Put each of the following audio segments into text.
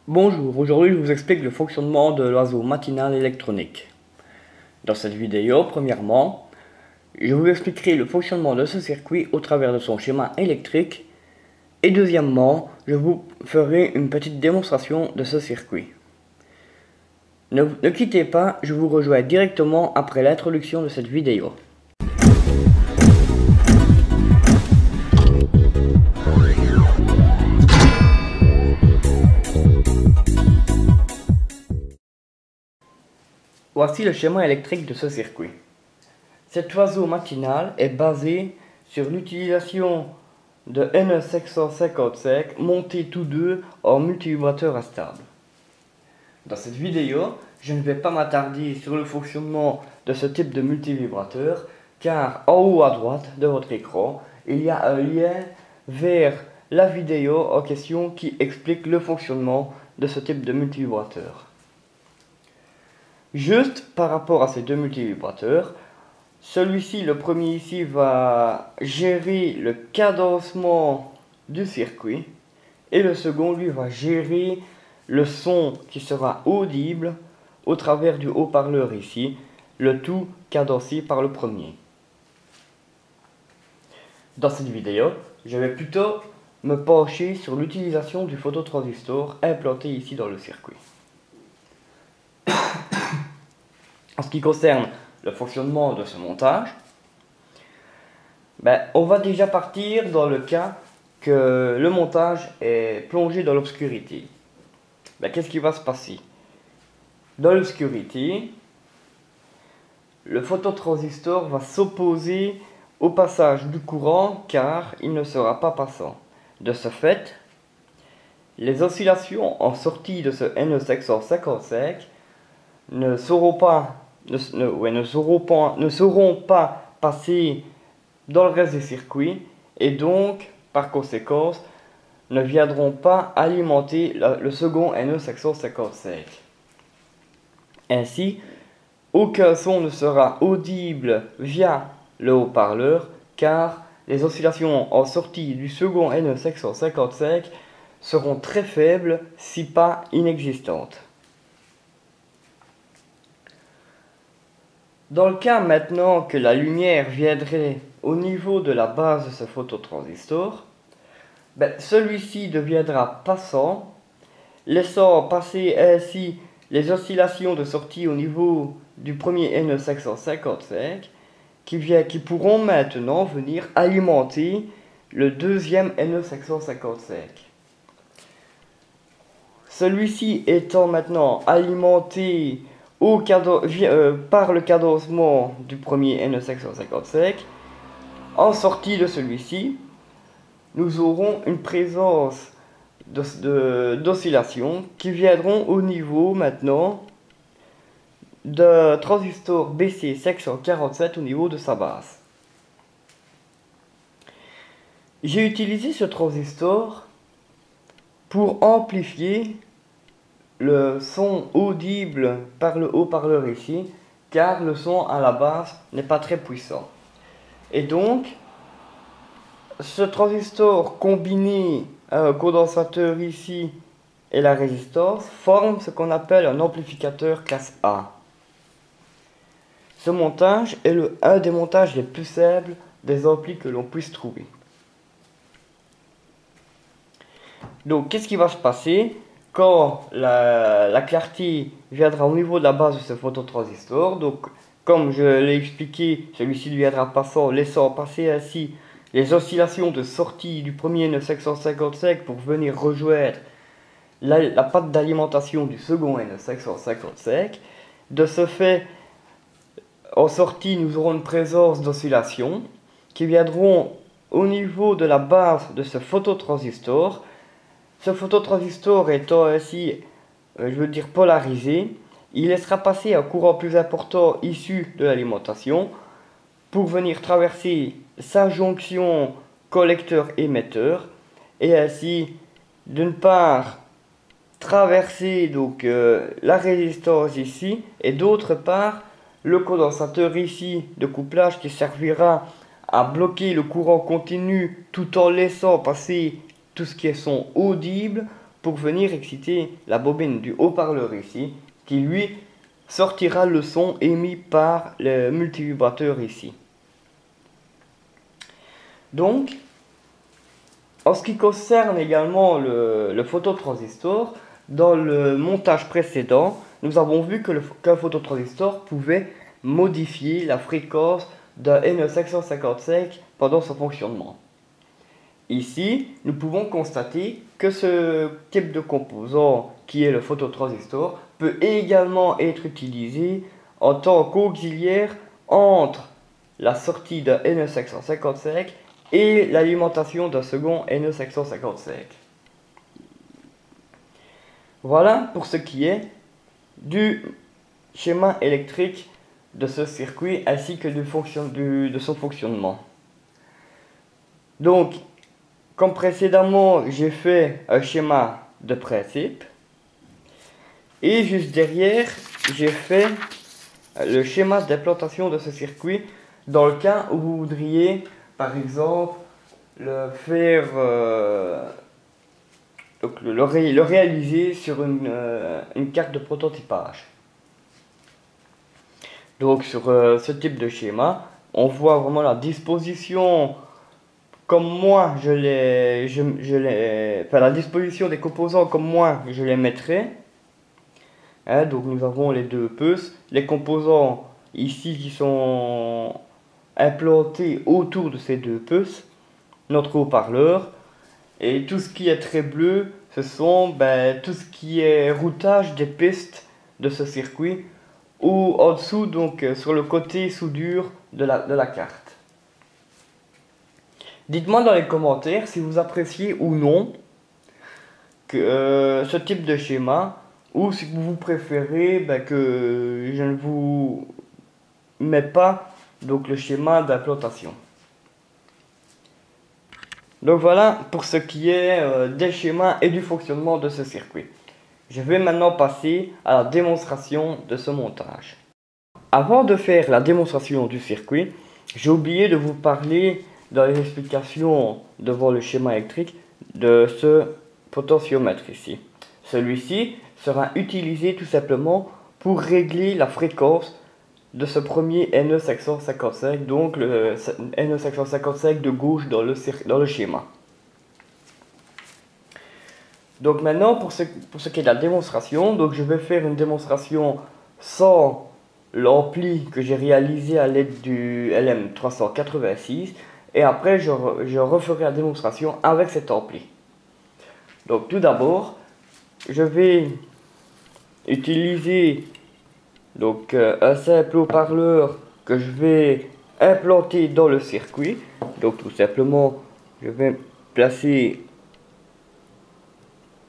Bonjour, aujourd'hui je vous explique le fonctionnement de l'oiseau matinal électronique. Dans cette vidéo, premièrement, je vous expliquerai le fonctionnement de ce circuit au travers de son schéma électrique et deuxièmement, je vous ferai une petite démonstration de ce circuit. Ne quittez pas, je vous rejoins directement après l'introduction de cette vidéo. Voici le schéma électrique de ce circuit. Cet oiseau matinal est basé sur l'utilisation de NE755 montés tous deux en multivibrateur instable. Dans cette vidéo, je ne vais pas m'attarder sur le fonctionnement de ce type de multivibrateur car en haut à droite de votre écran, il y a un lien vers la vidéo en question qui explique le fonctionnement de ce type de multivibrateur. Juste par rapport à ces deux multivibrateurs, celui-ci, le premier ici, va gérer le cadencement du circuit et le second, lui, va gérer le son qui sera audible au travers du haut-parleur ici, le tout cadencé par le premier. Dans cette vidéo, je vais plutôt me pencher sur l'utilisation du phototransistor implanté ici dans le circuit. En ce qui concerne le fonctionnement de ce montage, on va déjà partir dans le cas que le montage est plongé dans l'obscurité. Qu'est-ce qui va se passer? Dans l'obscurité, le phototransistor va s'opposer au passage du courant car il ne sera pas passant. De ce fait, les oscillations en sortie de ce NE755 ne seront pas passer dans le reste du circuit et donc par conséquent ne viendront pas alimenter le second NE755. Ainsi, aucun son ne sera audible via le haut-parleur car les oscillations en sortie du second NE755 seront très faibles si pas inexistantes. Dans le cas maintenant que la lumière viendrait au niveau de la base de ce phototransistor, celui-ci deviendra passant, laissant passer ainsi les oscillations de sortie au niveau du premier NE755 qui pourront maintenant venir alimenter le deuxième NE755. Celui-ci étant maintenant alimenté par le cadencement du premier NE755, en sortie de celui-ci, nous aurons une présence d'oscillations qui viendront au niveau maintenant de transistor BC747 au niveau de sa base. J'ai utilisé ce transistor pour amplifier le son audible par le haut-parleur ici, car le son à la base n'est pas très puissant. Et donc, ce transistor combiné à un condensateur ici et la résistance forme ce qu'on appelle un amplificateur classe A. Ce montage est un des montages les plus simples des amplis que l'on puisse trouver. Donc, qu'est-ce qui va se passer quand la clarté viendra au niveau de la base de ce phototransistor? Donc, comme je l'ai expliqué, celui-ci deviendra passant, laissant passer ainsi les oscillations de sortie du premier NE755 pour venir rejoindre la patte d'alimentation du second NE755. De ce fait, en sortie, nous aurons une présence d'oscillations qui viendront au niveau de la base de ce phototransistor. Ce phototransistor étant ainsi, polarisé, il laissera passer un courant plus important issu de l'alimentation pour venir traverser sa jonction collecteur-émetteur et ainsi d'une part traverser la résistance ici et d'autre part le condensateur ici de couplage qui servira à bloquer le courant continu tout en laissant passer tout ce qui est son audible pour venir exciter la bobine du haut-parleur ici, qui lui sortira le son émis par le multivibrateur ici. Donc, en ce qui concerne également le phototransistor, dans le montage précédent, nous avons vu qu'un phototransistor pouvait modifier la fréquence d'un NE555 pendant son fonctionnement. Ici, nous pouvons constater que ce type de composant, qui est le phototransistor, peut également être utilisé en tant qu'auxiliaire entre la sortie d'un NE555 et l'alimentation d'un second NE555. Voilà pour ce qui est du schéma électrique de ce circuit ainsi que de son fonctionnement. Donc, comme précédemment, j'ai fait un schéma de principe. Et juste derrière, j'ai fait le schéma d'implantation de ce circuit dans le cas où vous voudriez, par exemple, le faire, le réaliser sur une carte de prototypage. Donc sur ce type de schéma, on voit vraiment la disposition comme moi la disposition des composants comme moi je les mettrai. Hein, donc nous avons les deux puces, les composants ici qui sont implantés autour de ces deux puces, notre haut-parleur, et tout ce qui est très bleu, ce sont tout ce qui est routage des pistes de ce circuit, ou en dessous, donc sur le côté soudure de la carte. Dites-moi dans les commentaires si vous appréciez ou non ce type de schéma, ou si vous préférez que je ne vous mets pas donc le schéma d'implantation. Donc voilà pour ce qui est des schémas et du fonctionnement de ce circuit. Je vais maintenant passer à la démonstration de ce montage. Avant de faire la démonstration du circuit, j'ai oublié de vous parler dans les explications devant le schéma électrique de ce potentiomètre ici. Celui-ci sera utilisé tout simplement pour régler la fréquence de ce premier NE555, donc le NE555 de gauche dans le schéma. Donc maintenant pour ce qui est de la démonstration, donc je vais faire une démonstration sans l'ampli que j'ai réalisé à l'aide du LM386 et après je referai la démonstration avec cet ampli. Donc tout d'abord je vais utiliser donc un simple haut-parleur que je vais implanter dans le circuit. Donc tout simplement je vais placer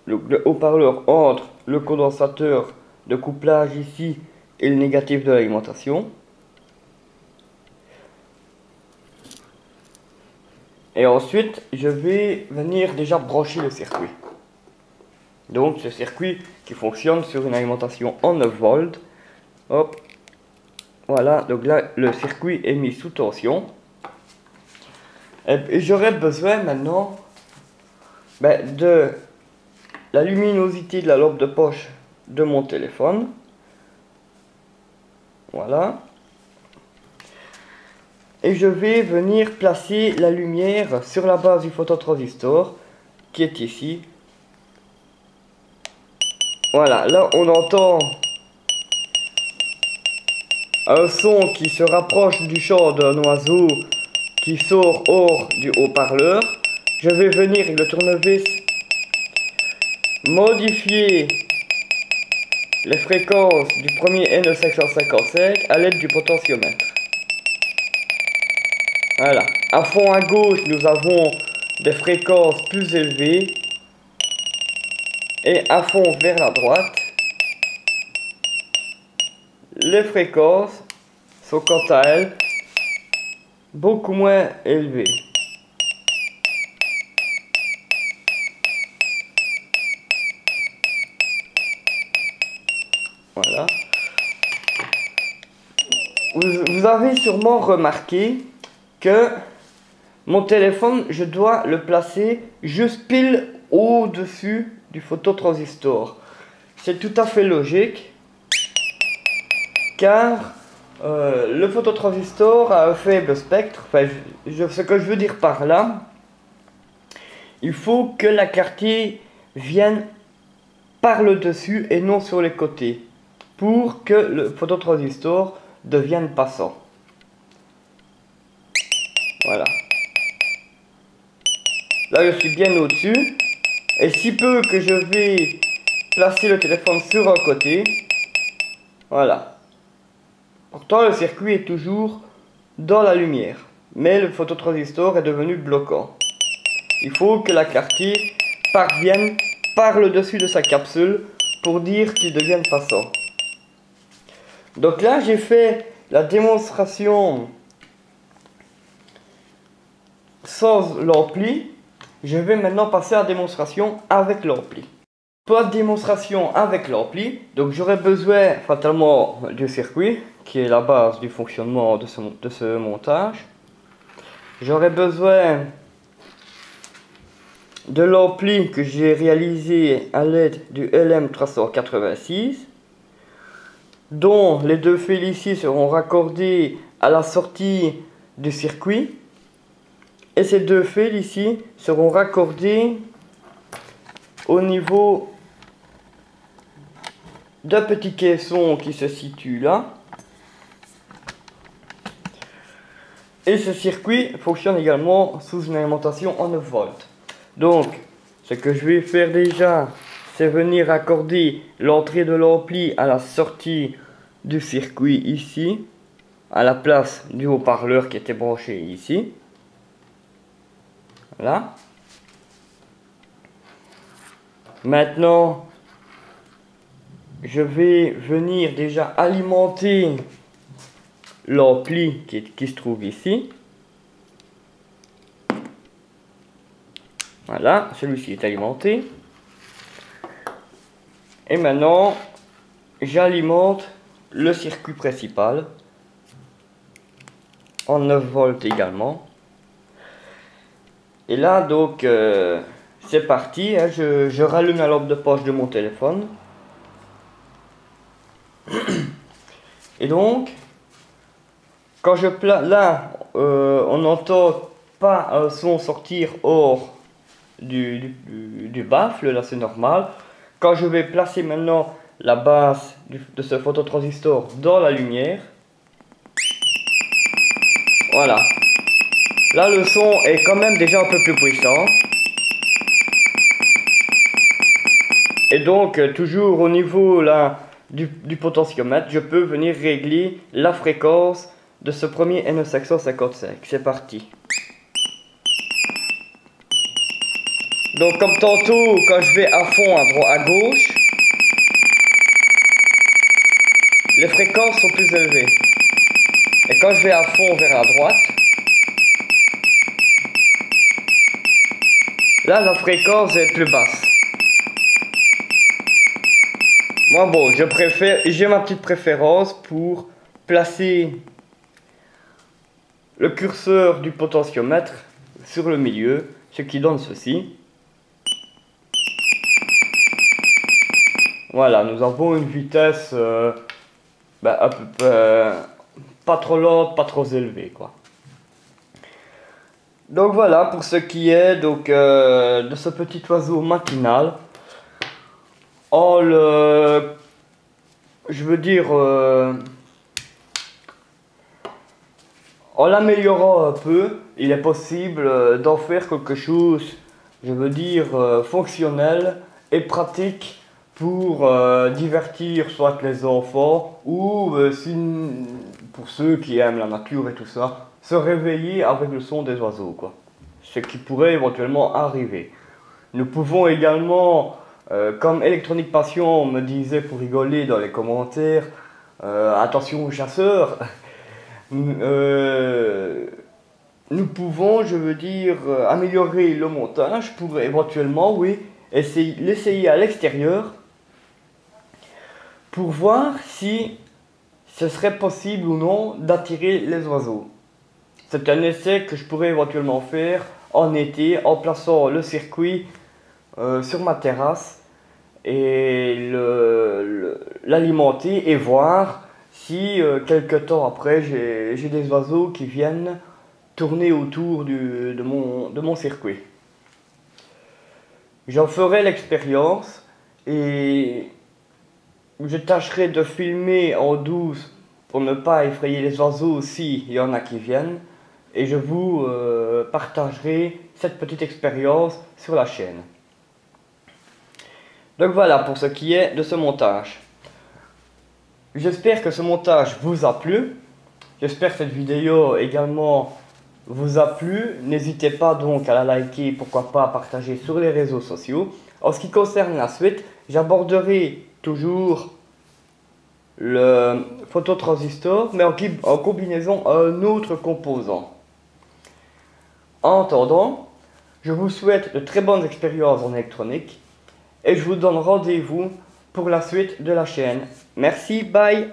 le haut-parleur entre le condensateur de couplage ici et le négatif de l'alimentation. Et ensuite je vais venir déjà brancher le circuit. Donc ce circuit qui fonctionne sur une alimentation en 9 volts. Hop. Voilà, donc là le circuit est mis sous tension. Et j'aurai besoin maintenant de la luminosité de la lampe de poche de mon téléphone. Voilà. Et je vais venir placer la lumière sur la base du phototransistor qui est ici. Voilà, là on entend un son qui se rapproche du chant d'un oiseau qui sort hors du haut-parleur. Je vais venir avec le tournevis modifier les fréquences du premier NE555 à l'aide du potentiomètre. Voilà, à fond à gauche nous avons des fréquences plus élevées et à fond vers la droite les fréquences sont quant à elles beaucoup moins élevées. Voilà. Vous avez sûrement remarqué que mon téléphone, je dois le placer juste pile au-dessus du phototransistor. C'est tout à fait logique, car le phototransistor a un faible spectre. Enfin, ce que je veux dire par là, il faut que la clarté vienne par le dessus et non sur les côtés, pour que le phototransistor devienne passant. Voilà. Là, je suis bien au-dessus. Et si peu que je vais placer le téléphone sur un côté. Voilà. Pourtant, le circuit est toujours dans la lumière. Mais le phototransistor est devenu bloquant. Il faut que la clarté parvienne par le dessus de sa capsule pour dire qu'il devienne passant. Donc là, j'ai fait la démonstration sans l'ampli. Je vais maintenant passer à la démonstration avec l'ampli. Pour la démonstration avec l'ampli, donc j'aurai besoin fatalement du circuit, qui est la base du fonctionnement de ce montage. J'aurai besoin de l'ampli que j'ai réalisé à l'aide du LM386, dont les deux fils ici seront raccordés à la sortie du circuit. Et ces deux fils ici seront raccordés au niveau d'un petit caisson qui se situe là. Et ce circuit fonctionne également sous une alimentation en 9 volts. Donc, ce que je vais faire déjà, c'est venir accorder l'entrée de l'ampli à la sortie du circuit ici, à la place du haut-parleur qui était branché ici. Voilà. Maintenant, je vais venir déjà alimenter l'ampli qui se trouve ici. Voilà, celui-ci est alimenté. Et maintenant, j'alimente le circuit principal en 9 volts également. Et là, donc, c'est parti. Hein, je rallume la lampe de poche de mon téléphone. Et donc, quand je place là, on n'entend pas un son sortir hors du baffle, là c'est normal. Quand je vais placer maintenant la base de ce phototransistor dans la lumière, voilà. Là le son est quand même déjà un peu plus puissant. Et donc toujours au niveau là du potentiomètre, je peux venir régler la fréquence de ce premier NE555. C'est parti. Donc comme tantôt, quand je vais à fond à gauche, les fréquences sont plus élevées. Et quand je vais à fond vers la droite, là la fréquence est plus basse. Moi bon, j'ai ma petite préférence pour placer le curseur du potentiomètre sur le milieu, ce qui donne ceci. Voilà, nous avons une vitesse à peu près, pas trop lente, pas trop élevée, quoi. Donc voilà pour ce qui est donc de ce petit oiseau matinal. Je veux dire, en l'améliorant un peu, il est possible d'en faire quelque chose, je veux dire, fonctionnel et pratique pour divertir soit les enfants ou pour ceux qui aiment la nature et tout ça, se réveiller avec le son des oiseaux, quoi. Ce qui pourrait éventuellement arriver. Nous pouvons également, comme Electronic Passion me disait pour rigoler dans les commentaires, attention aux chasseurs, nous pouvons, je veux dire, améliorer le montage pour éventuellement, oui, l'essayer à l'extérieur pour voir si ce serait possible ou non d'attirer les oiseaux. C'est un essai que je pourrais éventuellement faire en été en plaçant le circuit sur ma terrasse et l'alimenter et voir si quelque temps après j'ai des oiseaux qui viennent tourner autour de mon circuit. J'en ferai l'expérience et je tâcherai de filmer en douce pour ne pas effrayer les oiseaux s'il y en a qui viennent. Et je vous partagerai cette petite expérience sur la chaîne. Donc voilà pour ce qui est de ce montage. J'espère que ce montage vous a plu. J'espère que cette vidéo également vous a plu. N'hésitez pas donc à la liker, pourquoi pas à partager sur les réseaux sociaux. En ce qui concerne la suite, j'aborderai toujours le phototransistor, mais en combinaison à un autre composant. En attendant, je vous souhaite de très bonnes expériences en électronique et je vous donne rendez-vous pour la suite de la chaîne. Merci, bye!